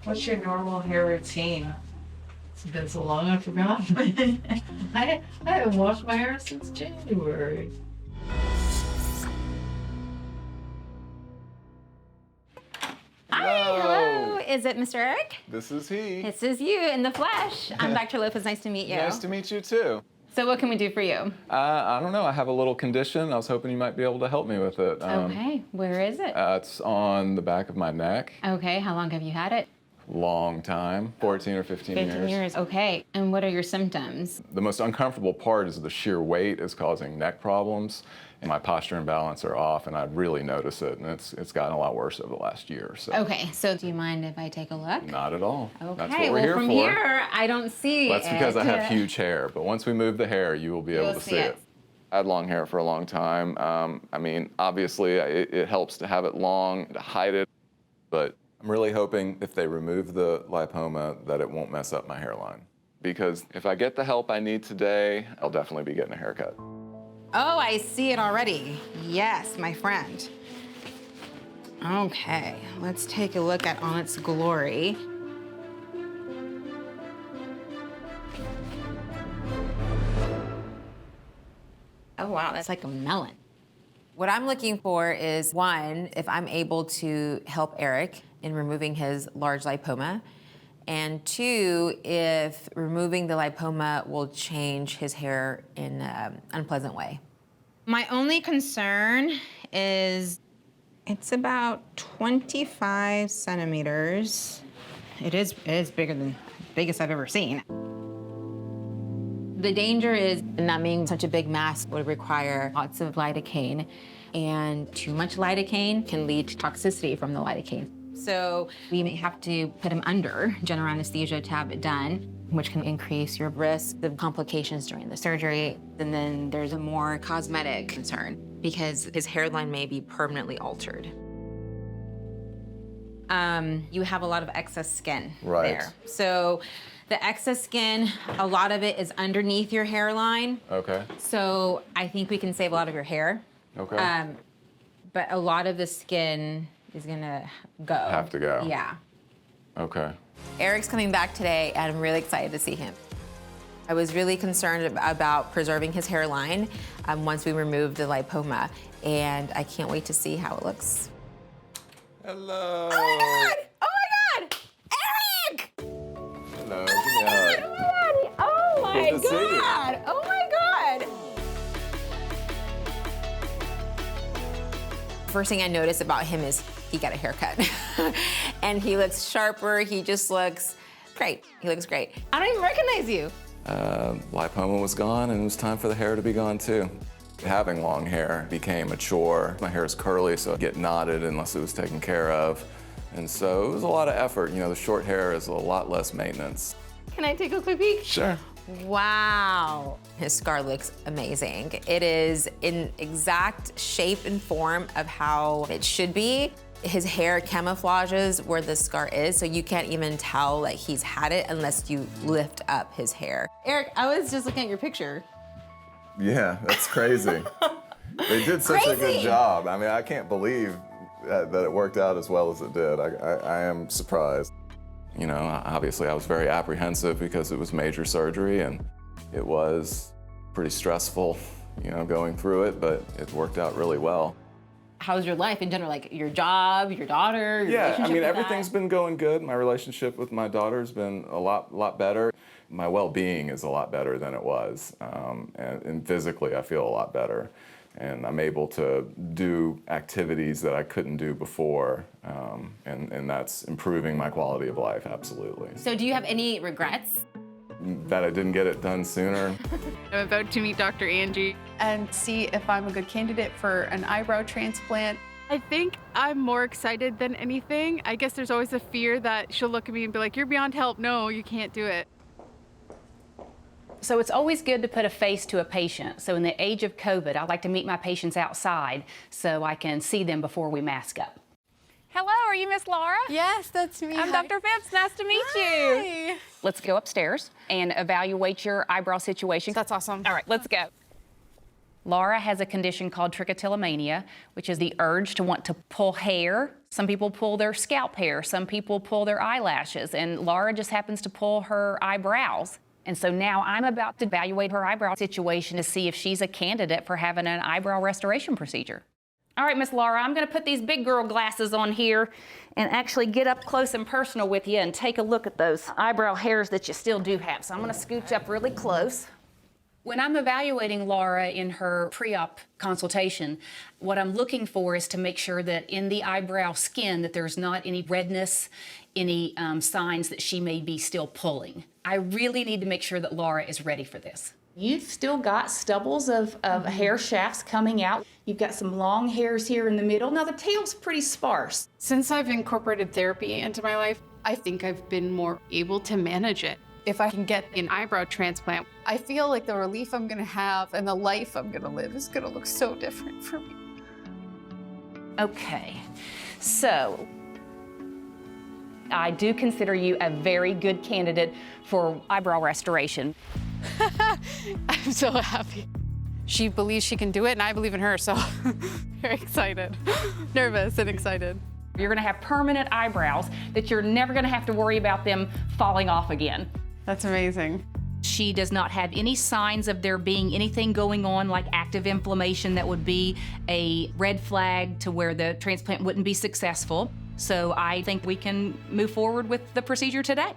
What's your normal hair routine? It's been so long, I forgot. I haven't washed my hair since January. Hello. Is it Mr. Eric? This is he. This is you in the flesh. I'm Dr. Lopez. Nice to meet you. Nice to meet you too. So what can we do for you? I don't know. I have a little condition. I was hoping you might be able to help me with it. Okay. Where is it? It's on the back of my neck. Okay. How long have you had it? Long time, 14 or 15 years. 15 years. Okay. And what are your symptoms? The most uncomfortable part is the sheer weight is causing neck problems, and my posture and balance are off, and I really notice it, and it's gotten a lot worse over the last year or so. Okay. So do you mind if I take a look? Not at all. Okay. That's what we're well, here from for. here, I don't see That's it. because I have huge hair, but once we move the hair, you will be able to see see it. it. I had long hair for a long time. I mean, obviously, it helps to have it long, to hide it, but I'm really hoping if they remove the lipoma that it won't mess up my hairline. Because if I get the help I need today, I'll definitely be getting a haircut. Oh, I see it already. Yes, my friend. Okay, let's take a look at On Its Glory. Oh, wow, that's like a melon. What I'm looking for is, one, if I'm able to help Eric in removing his large lipoma, and two, if removing the lipoma will change his hair in an unpleasant way. My only concern is it's about 25 centimeters. It is bigger than the biggest I've ever seen. The danger is not being such a big mass would require lots of lidocaine, and too much lidocaine can lead to toxicity from the lidocaine. So we may have to put him under general anesthesia to have it done, which can increase your risk of complications during the surgery. And then there's a more cosmetic concern because his hairline may be permanently altered. You have a lot of excess skin there. So the excess skin, a lot of it is underneath your hairline. Okay. So I think we can save a lot of your hair. Okay. But a lot of the skin is gonna go. Have to go. Yeah. Okay. Eric's coming back today, and I'm really excited to see him. I was really concerned about preserving his hairline once we remove the lipoma, and I can't wait to see how it looks. Hello. Oh my God! Oh my God! Eric! Hello. Oh my God! Oh my Good to see you. God! Oh my God! First thing I noticed about him is he got a haircut. And he looks sharper, he just looks great. He looks great. I don't even recognize you. Lipoma was gone, and it was time for the hair to be gone too. Having long hair became a chore. My hair is curly, so it'd get knotted unless it was taken care of. And so it was a lot of effort. You know, the short hair is a lot less maintenance. Can I take a quick peek? Sure. Wow. His scar looks amazing. It is in exact shape and form of how it should be. His hair camouflages where the scar is, so you can't even tell that he's had it unless you lift up his hair. Eric, I was just looking at your picture. Yeah, that's crazy. They did such a good Crazy. job. I mean, I can't believe that it worked out as well as it did. I am surprised. You know, obviously I was very apprehensive because it was major surgery and it was pretty stressful, you know, going through it, but it worked out really well. How's your life in general? Like your job, your daughter, your Yeah, I relationship mean, with everything's that? been going good. My relationship with my daughter's been a lot better. My well-being is a lot better than it was. And physically, I feel a lot better. And I'm able to do activities that I couldn't do before. And that's improving my quality of life, absolutely. So do you have any regrets? That I didn't get it done sooner. I'm about to meet Dr. Angie and see if I'm a good candidate for an eyebrow transplant. I think I'm more excited than anything. I guess there's always a fear that she'll look at me and be like, you're beyond help. No, you can't do it. So it's always good to put a face to a patient. So in the age of COVID, I like to meet my patients outside so I can see them before we mask up. Hello, are you Miss Laura? Yes, that's me. I'm Hi. Dr. Phipps. Nice to meet you. Let's go upstairs and evaluate your eyebrow situation. That's awesome. All right, let's go. Laura has a condition called trichotillomania, which is the urge to want to pull hair. Some people pull their scalp hair, some people pull their eyelashes, and Laura just happens to pull her eyebrows. And so now I'm about to evaluate her eyebrow situation to see if she's a candidate for having an eyebrow restoration procedure. All right, Miss Laura, I'm gonna put these big girl glasses on here and actually get up close and personal with you and take a look at those eyebrow hairs that you still do have. So I'm gonna scooch up really close. When I'm evaluating Laura in her pre-op consultation, what I'm looking for is to make sure that in the eyebrow skin that there's not any redness, any signs that she may be still pulling. I really need to make sure that Laura is ready for this. You've still got stubbles of hair shafts coming out. You've got some long hairs here in the middle. Now the tail's pretty sparse. Since I've incorporated therapy into my life, I think I've been more able to manage it. If I can get an eyebrow transplant, I feel like the relief I'm gonna have and the life I'm gonna live is gonna look so different for me. Okay, so I do consider you a very good candidate for eyebrow restoration. I'm so happy. She believes she can do it, and I believe in her, so very excited. Nervous and excited. You're gonna have permanent eyebrows that you're never gonna have to worry about them falling off again. That's amazing. She does not have any signs of there being anything going on like active inflammation that would be a red flag to where the transplant wouldn't be successful. So I think we can move forward with the procedure today.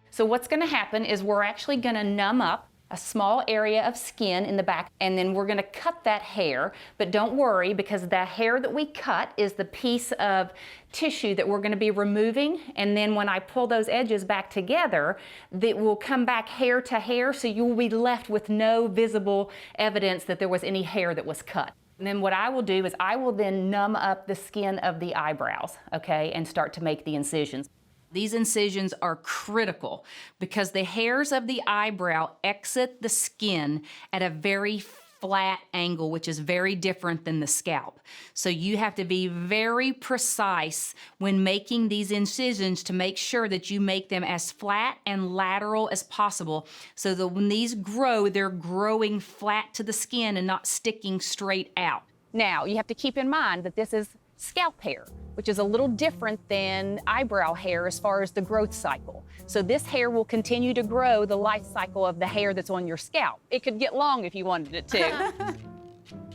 So what's gonna happen is we're actually gonna numb up a small area of skin in the back, and then we're gonna cut that hair. But don't worry, because the hair that we cut is the piece of tissue that we're gonna be removing, and then when I pull those edges back together, that will come back hair to hair, so you will be left with no visible evidence that there was any hair that was cut. And then what I will do is I will then numb up the skin of the eyebrows, okay, and start to make the incisions. These incisions are critical because the hairs of the eyebrow exit the skin at a very flat angle, which is very different than the scalp. So you have to be very precise when making these incisions to make sure that you make them as flat and lateral as possible, so that when these grow, they're growing flat to the skin and not sticking straight out. Now, you have to keep in mind that this is scalp hair, which is a little different than eyebrow hair as far as the growth cycle. So this hair will continue to grow the life cycle of the hair that's on your scalp. It could get long if you wanted it to.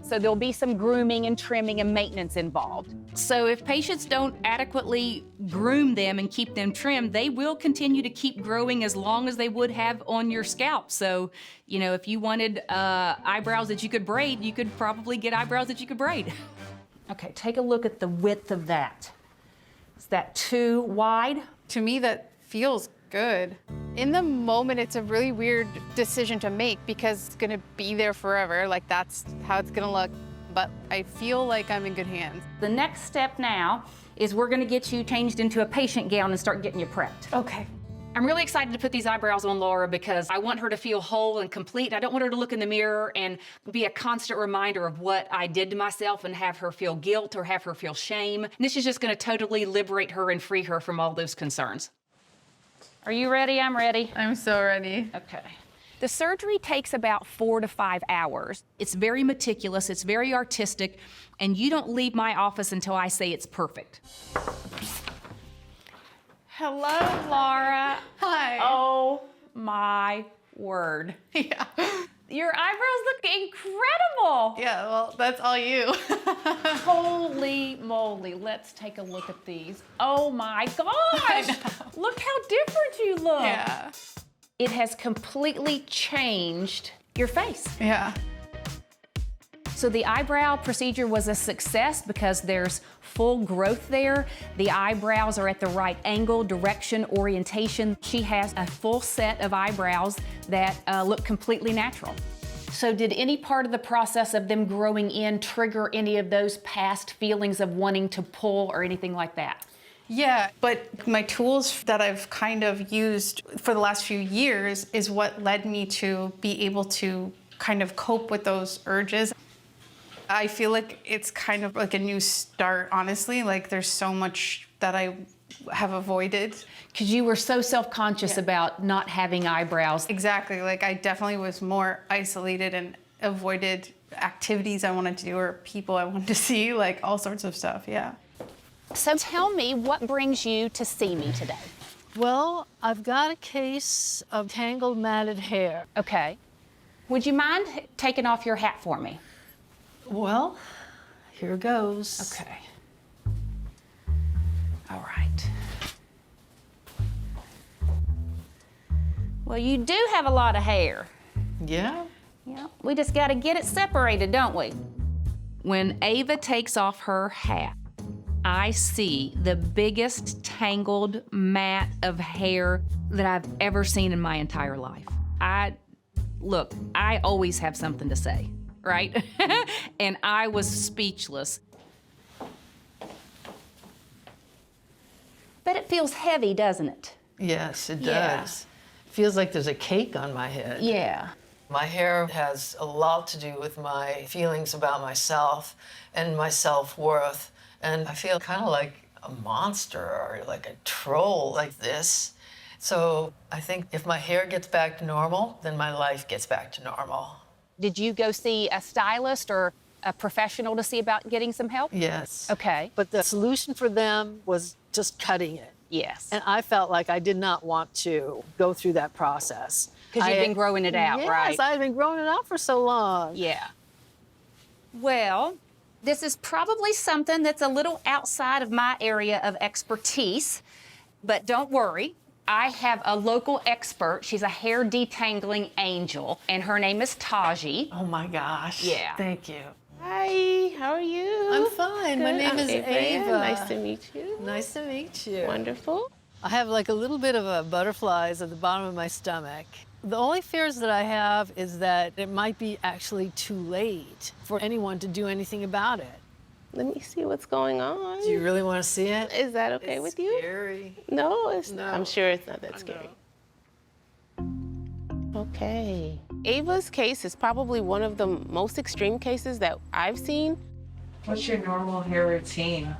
So there'll be some grooming and trimming and maintenance involved. So if patients don't adequately groom them and keep them trimmed, they will continue to keep growing as long as they would have on your scalp. So, you know, if you wanted eyebrows that you could braid, you could probably get eyebrows that you could braid. Okay, take a look at the width of that. Is that too wide? To me, that feels good. In the moment, it's a really weird decision to make because it's gonna be there forever. Like, that's how it's gonna look. But I feel like I'm in good hands. The next step now is we're gonna get you changed into a patient gown and start getting you prepped. Okay. I'm really excited to put these eyebrows on Laura because I want her to feel whole and complete. I don't want her to look in the mirror and be a constant reminder of what I did to myself and have her feel guilt or have her feel shame. And this is just gonna totally liberate her and free her from all those concerns. Are you ready? I'm ready. I'm so ready. Okay. The surgery takes about 4 to 5 hours. It's very meticulous, it's very artistic, and you don't leave my office until I say it's perfect. Hello, Laura. Hi. Oh my word. Yeah. Your eyebrows look incredible. Yeah, well, that's all you. Holy moly, let's take a look at these. Oh my gosh, look how different you look. Yeah. It has completely changed your face. Yeah. So the eyebrow procedure was a success because there's full growth there. The eyebrows are at the right angle, direction, orientation. She has a full set of eyebrows that look completely natural. So did any part of the process of them growing in trigger any of those past feelings of wanting to pull or anything like that? Yeah, but my tools that I've kind of used for the last few years is what led me to be able to kind of cope with those urges. I feel like it's kind of like a new start, honestly. Like, there's so much that I have avoided. Because you were so self-conscious about not having eyebrows. Exactly, like I definitely was more isolated and avoided activities I wanted to do or people I wanted to see, like all sorts of stuff, yeah. So tell me, what brings you to see me today? Well, I've got a case of tangled matted hair. Okay. Would you mind taking off your hat for me? Well, here goes. Okay. All right. Well, you do have a lot of hair. Yeah? Yeah. We just got to get it separated, don't we? When Ava takes off her hat, I see the biggest tangled mat of hair that I've ever seen in my entire life. Look, I always have something to say, right? And I was speechless. But it feels heavy, doesn't it? Yes, it Yeah. does. Feels like there's a cake on my head. Yeah. My hair has a lot to do with my feelings about myself and my self-worth. And I feel kind of like a monster or like a troll like this. So I think if my hair gets back to normal, then my life gets back to normal. Did you go see a stylist or a professional to see about getting some help? Yes. Okay. But the solution for them was just cutting it. Yes. And I felt like I did not want to go through that process. Because you've been growing it out, right? Yes, I've been growing it out for so long. Yeah. Well, this is probably something that's a little outside of my area of expertise, but don't worry. I have a local expert. She's a hair detangling angel, and her name is Taji. Oh my gosh. Yeah. Thank you. Hi, how are you? I'm fine. My Good. name I'm is Ava. Nice to meet you. Nice to meet you. Wonderful. I have like a little bit of a butterflies at the bottom of my stomach. The only fears that I have is that it might be actually too late for anyone to do anything about it. Let me see what's going on. Do you really want to see it? Is that okay It's with you? Scary. No, it's No. I'm sure it's not that scary. Okay. Ava's case is probably one of the most extreme cases that I've seen. What's your normal hair routine?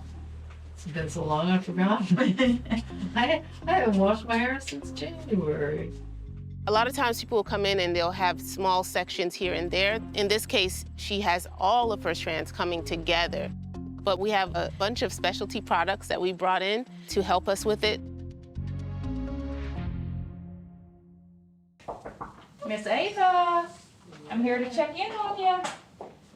It's been so long, I forgot. I haven't washed my hair since January. A lot of times people will come in and they'll have small sections here and there. In this case, she has all of her strands coming together. But we have a bunch of specialty products that we brought in to help us with it. Miss Ava, I'm here to check in on you.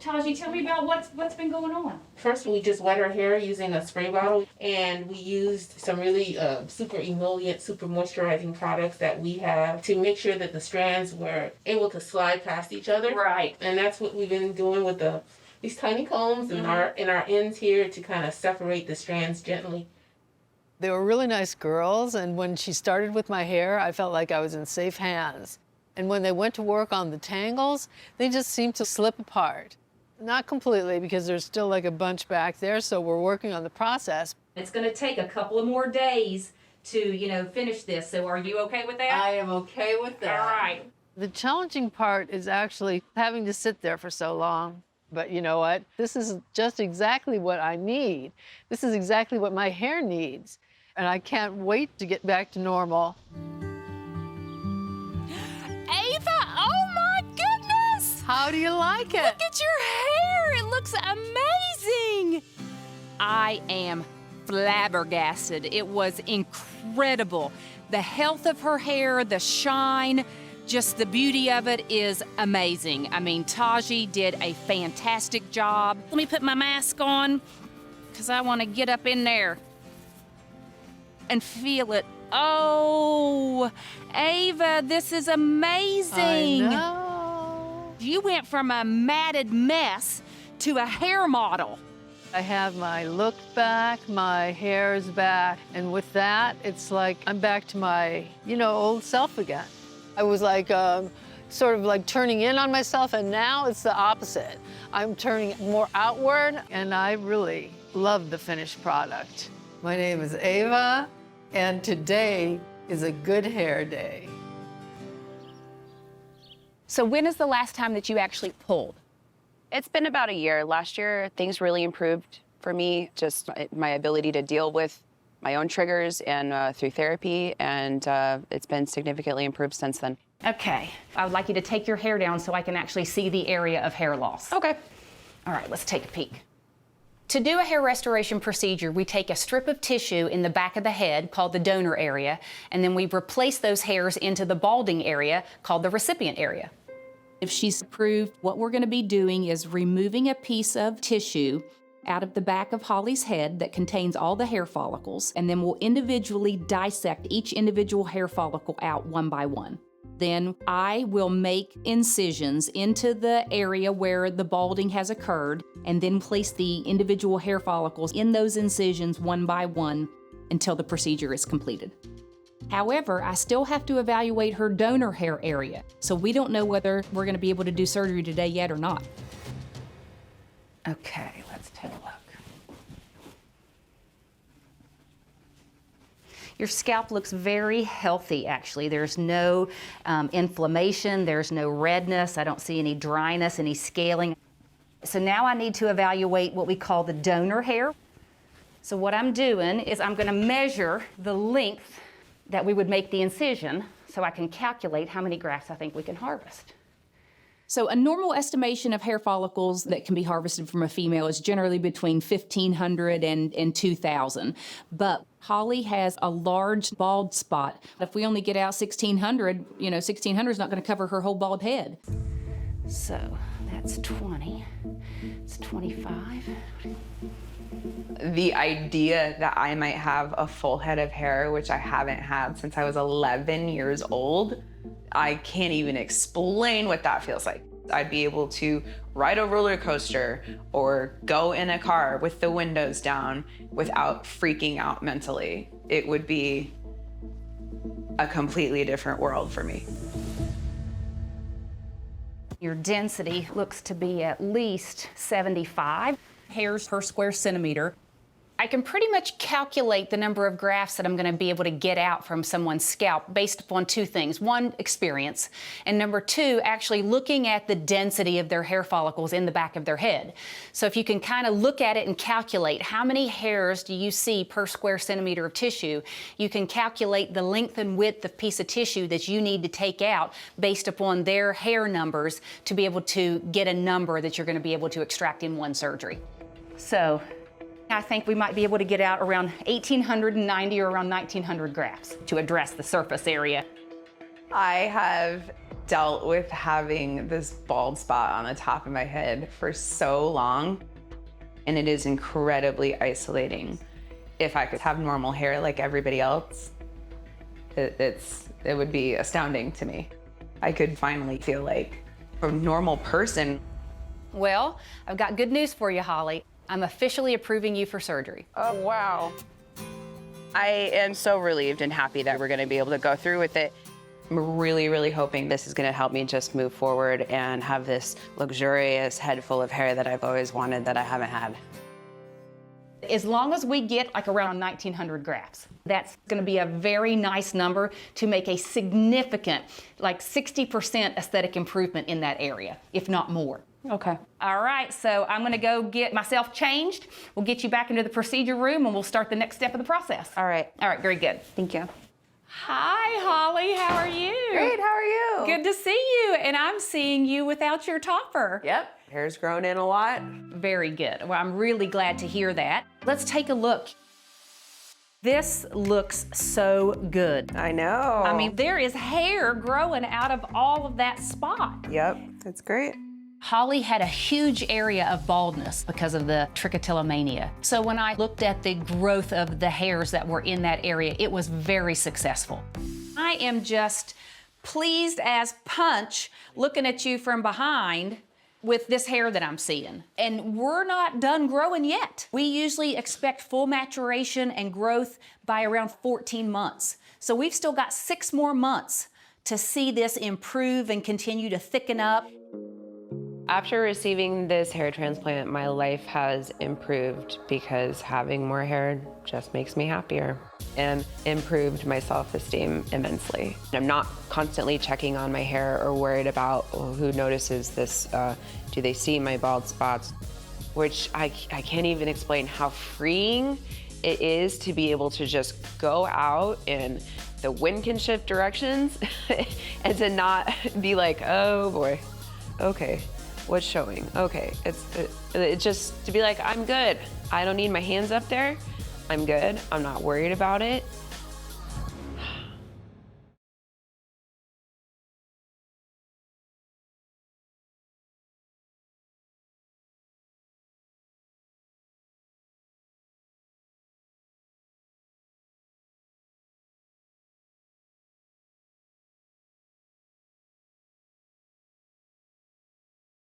Taji, tell me about what's been going on. First, we just wet our hair using a spray bottle, and we used some really super emollient, super moisturizing products that we have to make sure that the strands were able to slide past each other. Right. And that's what we've been doing with these tiny combs in our ends here to kind of separate the strands gently. They were really nice girls, and when she started with my hair, I felt like I was in safe hands. And when they went to work on the tangles, they just seemed to slip apart. Not completely, because there's still like a bunch back there, so we're working on the process. It's going to take a couple of more days to, finish this. So are you okay with that? I am okay with that. All right. The challenging part is actually having to sit there for so long. But you know what? This is just exactly what I need. This is exactly what my hair needs. And I can't wait to get back to normal. Ava, oh my goodness! How do you like it? Look at your hair, it looks amazing! I am flabbergasted. It was incredible. The health of her hair, the shine, just the beauty of it is amazing. I mean, Taji did a fantastic job. Let me put my mask on, because I want to get up in there and feel it. Oh, Ava, this is amazing. I know. You went from a matted mess to a hair model. I have my look back, my hair is back, and with that, it's like I'm back to my, old self again. I was like, sort of like turning in on myself, and now it's the opposite. I'm turning more outward, and I really love the finished product. My name is Ava, and today is a good hair day. So when is the last time that you actually pulled? It's been about a year. Last year, things really improved for me, just my ability to deal with my own triggers and through therapy, and it's been significantly improved since then. Okay, I would like you to take your hair down so I can actually see the area of hair loss. Okay. All right, let's take a peek. To do a hair restoration procedure, we take a strip of tissue in the back of the head called the donor area, and then we replace those hairs into the balding area called the recipient area. If she's approved, what we're going to be doing is removing a piece of tissue out of the back of Holly's head that contains all the hair follicles, and then we'll individually dissect each individual hair follicle out one by one. Then I will make incisions into the area where the balding has occurred, and then place the individual hair follicles in those incisions one by one until the procedure is completed. However, I still have to evaluate her donor hair area, so we don't know whether we're going to be able to do surgery today yet or not. Okay, let's take a look. Your scalp looks very healthy, actually. There's no inflammation, there's no redness, I don't see any dryness, any scaling. So now I need to evaluate what we call the donor hair. So what I'm doing is I'm going to measure the length that we would make the incision so I can calculate how many grafts I think we can harvest. So a normal estimation of hair follicles that can be harvested from a female is generally between 1,500 and 2,000. But Holly has a large bald spot. If we only get out 1,600, 1,600 is not going to cover her whole bald head. So that's 20. It's 25. The idea that I might have a full head of hair, which I haven't had since I was 11 years old, I can't even explain what that feels like. I'd be able to ride a roller coaster or go in a car with the windows down without freaking out mentally. It would be a completely different world for me. Your density looks to be at least 75 hairs per square centimeter. I can pretty much calculate the number of grafts that I'm going to be able to get out from someone's scalp based upon two things. One, experience, and number two, actually looking at the density of their hair follicles in the back of their head. So if you can kind of look at it and calculate how many hairs do you see per square centimeter of tissue, you can calculate the length and width of piece of tissue that you need to take out based upon their hair numbers to be able to get a number that you're going to be able to extract in one surgery. So I think we might be able to get out around 1,890 or around 1,900 grafts to address the surface area. I have dealt with having this bald spot on the top of my head for so long, and it is incredibly isolating. If I could have normal hair like everybody else, it would be astounding to me. I could finally feel like a normal person. Well, I've got good news for you, Holly. I'm officially approving you for surgery. Oh, wow. I am so relieved and happy that we're gonna be able to go through with it. I'm really, really hoping this is gonna help me just move forward and have this luxurious head full of hair that I've always wanted that I haven't had. As long as we get like around 1,900 grafts, that's going to be a very nice number to make a significant, like 60% aesthetic improvement in that area, if not more. Okay. All right, so I'm going to go get myself changed. We'll get you back into the procedure room and we'll start the next step of the process. All right. All right, very good. Thank you. Hi, Holly, how are you? Great, how are you? Good to see you, and I'm seeing you without your topper. Yep, hair's grown in a lot. Very good. Well, I'm really glad to hear that. Let's take a look. This looks so good. I know. I mean, there is hair growing out of all of that spot. Yep, that's great. Holly had a huge area of baldness because of the trichotillomania. So when I looked at the growth of the hairs that were in that area, it was very successful. I am just pleased as punch looking at you from behind with this hair that I'm seeing. And we're not done growing yet. We usually expect full maturation and growth by around 14 months. So we've still got 6 more months to see this improve and continue to thicken up. After receiving this hair transplant, my life has improved because having more hair just makes me happier and improved my self-esteem immensely. I'm not constantly checking on my hair or worried about who notices this, do they see my bald spots, which I can't even explain how freeing it is to be able to just go out and the wind can shift directions and to not be like, oh boy, okay. What's showing? Okay, it's just to be like, I'm good. I don't need my hands up there. I'm good. I'm not worried about it.